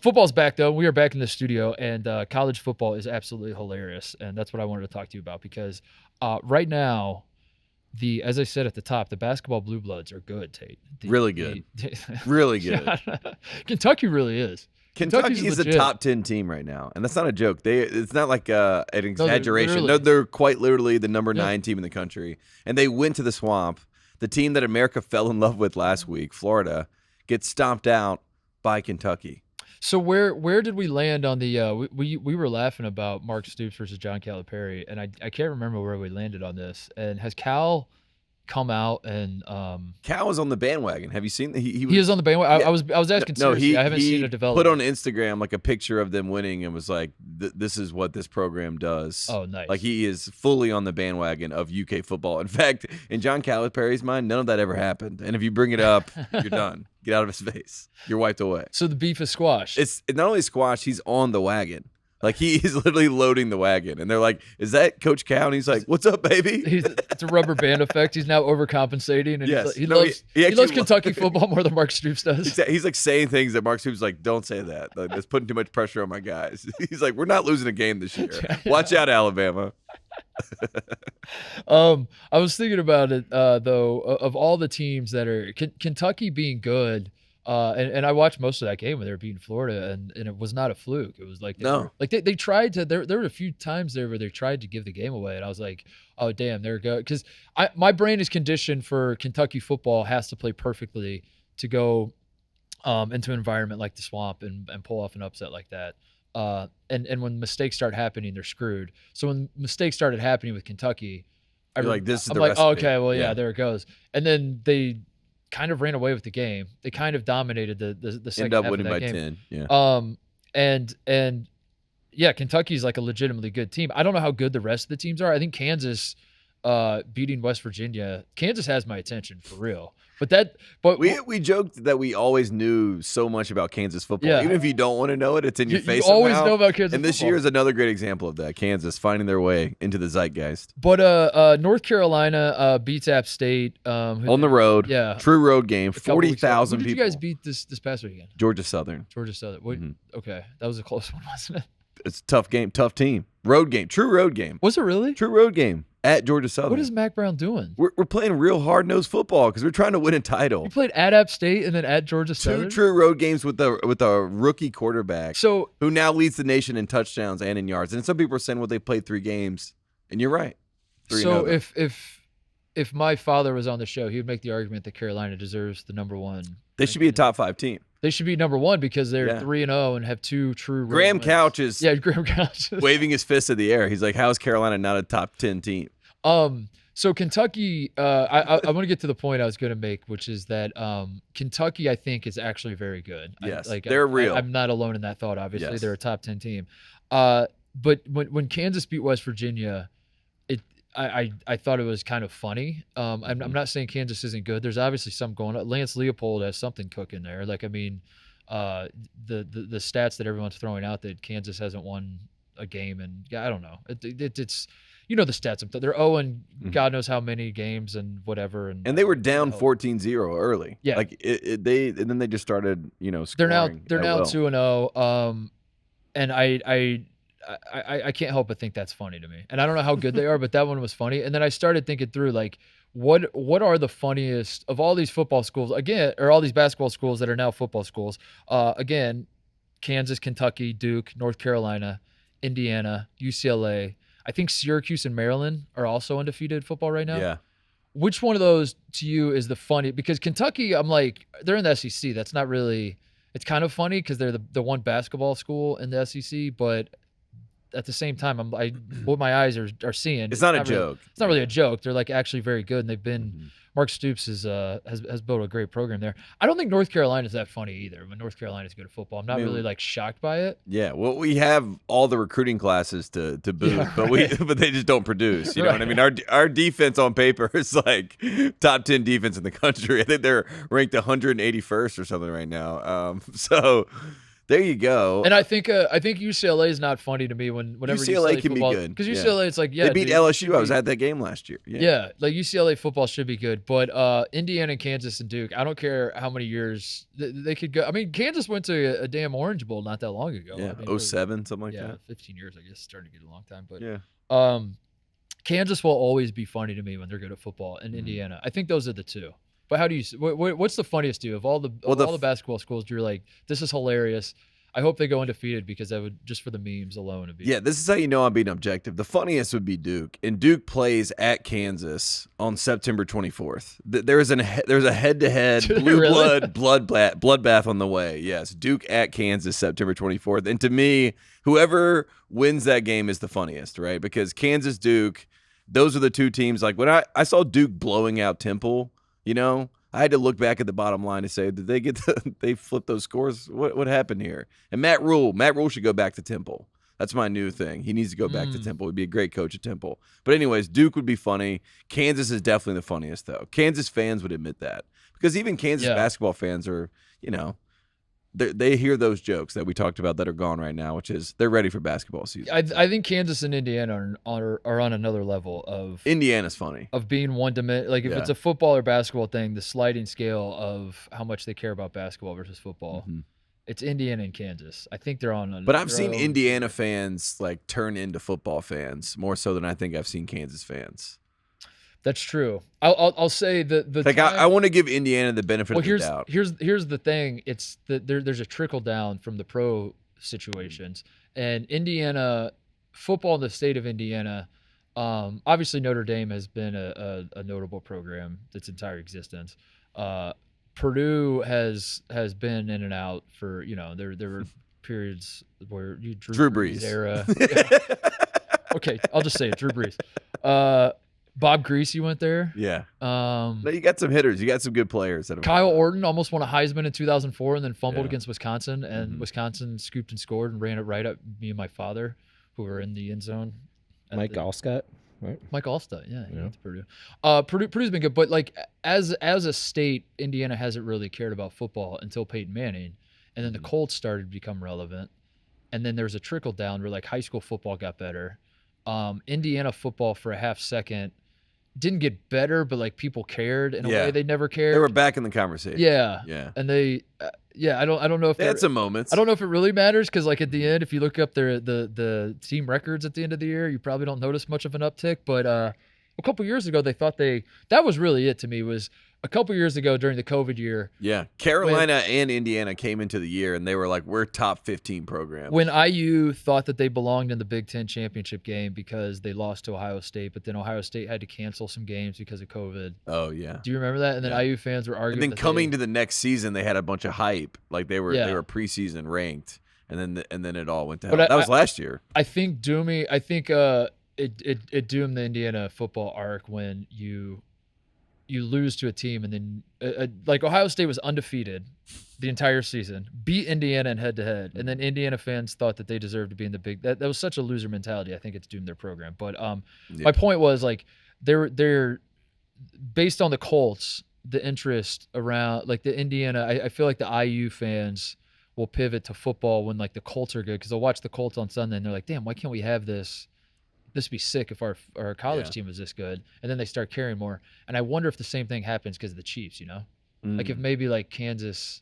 Football's back, though. We are back in the studio, and college football is absolutely hilarious, and that's what I wanted to talk to you about because right now, as I said at the top, the basketball blue bloods are good, Tate. Really good. Really good. Yeah. Kentucky really is. Kentucky is a top 10 team right now, and that's not a joke. It's not like an exaggeration. No, they're quite literally the number 9 team in the country, and they went to the Swamp. The team that America fell in love with last week, Florida, gets stomped out by Kentucky. So where did we land on the we were laughing about Mark Stoops versus John Calipari, and I can't remember where we landed on this. And has Cal come out and Cal was on the bandwagon? Have you seen he was on the bandwagon? Yeah. I was asking seriously. I haven't seen it develop. Put on Instagram like a picture of them winning and was like, "This is what this program does." Oh, nice! Like he is fully on the bandwagon of UK football. In fact, in John Calipari's mind, none of that ever happened. And if you bring it up, you're done. Get out of his face. You're wiped away. So the beef is squashed. It's not only squashed, he's on the wagon. Like he is literally loading the wagon. And they're like, "Is that Coach Cal?" And he's like, "What's up, baby?" It's a rubber band effect. He's now overcompensating. And yes. he loves Kentucky football more than Mark Stoops does. He's like saying things that Mark Stoops is like, "Don't say that. Like, that's putting too much pressure on my guys." He's like, "We're not losing a game this year. Watch out, Alabama." I was thinking about it though, of all the teams that are Kentucky being good. And I watched most of that game when they were beating Florida, and it was not a fluke. It was like they tried to. There were a few times there where they tried to give the game away, and I was like, "Oh damn, they're good." Because my brain is conditioned for Kentucky football has to play perfectly to go into an environment like the Swamp and pull off an upset like that. And when mistakes start happening, they're screwed. So when mistakes started happening with Kentucky, I'm like, oh, okay, well, yeah, there it goes. And then they kind of ran away with the game. They kind of dominated the second half of that game. End up winning by 10. Yeah. And yeah, Kentucky's like a legitimately good team. I don't know how good the rest of the teams are. I think Kansas beating West Virginia. Kansas has my attention for real. But we joked that we always knew so much about Kansas football. Yeah. Even if you don't want to know it, it's in your face. You always know about Kansas and this football. year is another great example of that. Kansas finding their way into the zeitgeist. But North Carolina beats App State on the road. Yeah, true road game. 40,000 people. Who did you guys beat this past weekend? Georgia Southern. Okay, that was a close one, wasn't it? It's a tough game, tough team. Road game, true road game. Was it really? True road game at Georgia Southern. What is Mac Brown doing? We're playing real hard-nosed football because we're trying to win a title. You played at App State and then at Georgia Southern? 2 true road games with a rookie quarterback who now leads the nation in touchdowns and in yards. And some people are saying, well, they played 3 games. And you're right. So if my father was on the show, he would make the argument that Carolina deserves the number 1. They should be a top 5 team. They should be number 1 because they're 3-0 and have 2 true. Graham Couch is Graham Couch waving his fist in the air. He's like, "How is Carolina not a top 10 team?" So Kentucky, I want to get to the point I was going to make, which is that Kentucky, I think, is actually very good. Yes, they're real. I'm not alone in that thought. Obviously, they're a top 10 team. But when Kansas beat West Virginia, I thought it was kind of funny. I'm not saying Kansas isn't good. There's obviously some going on. Lance Leopold has something cooking there. Like, I mean, the stats that everyone's throwing out that Kansas hasn't won a game, and I don't know. It's the stats. They're 0 and God knows how many games and whatever. And they were down 14-0 early. Yeah, like and then they just started scoring. They're now 2-0. And I can't help but think that's funny to me. And I don't know how good they are, but that one was funny. And then I started thinking through, like, what are the funniest of all these football schools, again, or all these basketball schools that are now football schools? Again, Kansas, Kentucky, Duke, North Carolina, Indiana, UCLA. I think Syracuse and Maryland are also undefeated football right now. Yeah. Which one of those to you is the funny? Because Kentucky, I'm like, they're in the SEC. That's not really – it's kind of funny because they're the one basketball school in the SEC, but – at the same time, what my eyes are seeing. It's not a joke. It's not really a joke. They're like actually very good, and they've been. Mark Stoops has built a great program there. I don't think North Carolina is that funny either. When North Carolina is good at football, I'm not really like shocked by it. Yeah, well, we have all the recruiting classes to boot, but they just don't produce. You know what I mean? Our defense on paper is like top 10 defense in the country. I think they're ranked 181st or something right now. So. There you go. And I think UCLA is not funny to me whenever UCLA can football, be good because UCLA it's like they beat LSU. I was at that game last year. Yeah, like UCLA football should be good, but Indiana, Kansas, and Duke. I don't care how many years they could go. I mean, Kansas went to a damn Orange Bowl not that long ago. Yeah, I mean, 07, something like that. Yeah, 15 years, I guess. Starting to get a long time, but yeah. Kansas will always be funny to me when they're good at football, and Indiana. I think those are the two. But how do you? What's the funniest of all the basketball schools? You're like, this is hilarious. I hope they go undefeated because that would, just for the memes alone, it'd be. Yeah, this is how you know I'm being objective. The funniest would be Duke, and Duke plays at Kansas on September 24th. There's a head-to-head bloodbath on the way. Yes, Duke at Kansas September 24th, and to me, whoever wins that game is the funniest, right? Because Kansas, Duke, those are the two teams. Like when I saw Duke blowing out Temple, I had to look back at the bottom line to say, did they flip those scores? What happened here? And Matt Rule should go back to Temple. That's my new thing. He needs to go back to Temple. He'd be a great coach at Temple. But anyways, Duke would be funny. Kansas is definitely the funniest, though. Kansas fans would admit that. Because even Kansas basketball fans are, they hear those jokes that we talked about that are gone right now, which is they're ready for basketball season. I think Kansas and Indiana are on another level of Indiana's funny of being one dimension. Like if it's a football or basketball thing, the sliding scale of how much they care about basketball versus football. Mm-hmm. It's Indiana and Kansas. I think they're on. But I've seen Indiana fans like turn into football fans more so than I think I've seen Kansas fans. That's true. I'll say the like I want to give Indiana the benefit of the doubt. Here's the thing. It's that there's a trickle down from the pro situations, and Indiana football in the state of Indiana. Obviously Notre Dame has been a notable program its entire existence. Purdue has been in and out for there were periods where Drew Brees era. Okay, I'll just say it. Drew Brees. Bob Greasy went there. Yeah. No, you got some hitters. You got some good players. Kyle Orton almost won a Heisman in 2004 and then fumbled against Wisconsin, and Wisconsin scooped and scored and ran it right up me and my father, who were in the end zone. Mike Allstott, right? Mike Allstott, yeah. He went to Purdue. Purdue's been good, but like as a state, Indiana hasn't really cared about football until Peyton Manning, and then the Colts started to become relevant, and then there was a trickle down where like high school football got better. Indiana football for a half second didn't get better, but like people cared in a way they never cared. They were back in the conversation. Yeah. And they, I don't know if they had some moments. I don't know if it really matters because like at the end, if you look up the team records at the end of the year, you probably don't notice much of an uptick. But a couple years ago, they thought that was really it to me. Was a couple years ago during the COVID year. Yeah, Carolina and Indiana came into the year and they were like, we're top 15 programs. When IU thought that they belonged in the Big Ten championship game because they lost to Ohio State, but then Ohio State had to cancel some games because of COVID. Oh, yeah. Do you remember that? And then IU fans were arguing. And then coming to the next season, they had a bunch of hype. Like they were preseason ranked, and then it all went down. That was last year. I think it doomed the Indiana football arc when you lose to a team and then like Ohio State was undefeated the entire season, beat Indiana in head-to-head, and then Indiana fans thought that they deserved to be in the big. That was such a loser mentality. I think it's doomed their program. But my point was like they're based on the Colts, the interest around like the Indiana. I feel like the IU fans will pivot to football when like the Colts are good because they'll watch the Colts on Sunday and they're like, damn, why can't we have this? This would be sick if our college team was this good. And then they start caring more. And I wonder if the same thing happens because of the Chiefs, Like if maybe like Kansas.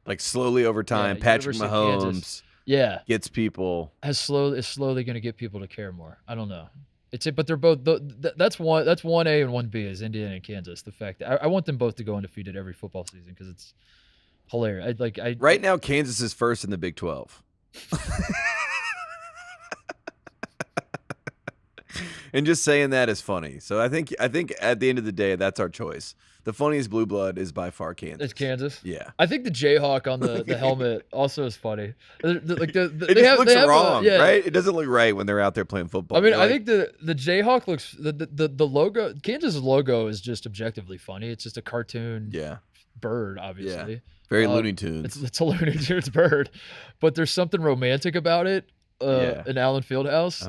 Like slowly over time, Patrick Mahomes gets people. Is slowly going to get people to care more. I don't know. But they're both, that's 1A and 1B is Indiana and Kansas. The fact that I want them both to go undefeated every football season because it's hilarious. Right now, Kansas is first in the Big 12. And just saying that is funny. So I think at the end of the day, that's our choice. The funniest blue blood is by far Kansas. It's Kansas? Yeah. I think the Jayhawk on the helmet also is funny. It just looks wrong, right? It doesn't look right when they're out there playing football. I mean, I think the Jayhawk looks the logo, Kansas' logo is just objectively funny. It's just a cartoon bird, obviously. Yeah. Very Looney Tunes. It's a Looney Tunes bird. But there's something romantic about it. In Allen Fieldhouse,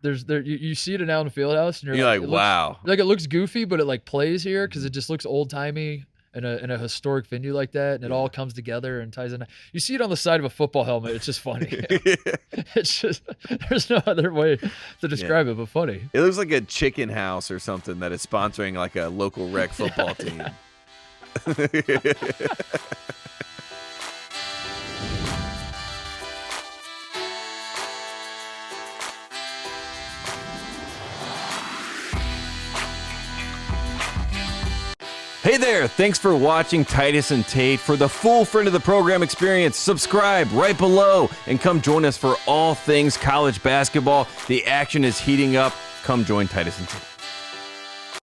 you see it in Allen Fieldhouse, and you're like, wow. It looks goofy, but it like plays here because it just looks old timey. in a historic venue like that, and it all comes together and ties in. You see it on the side of a football helmet. It's just funny. It's just, there's no other way to describe it but funny. It looks like a chicken house or something that is sponsoring like a local rec football team. Hey there, thanks for watching Titus and Tate. For the full friend of the program experience, subscribe right below and come join us for all things college basketball. The action is heating up. Come join Titus and Tate.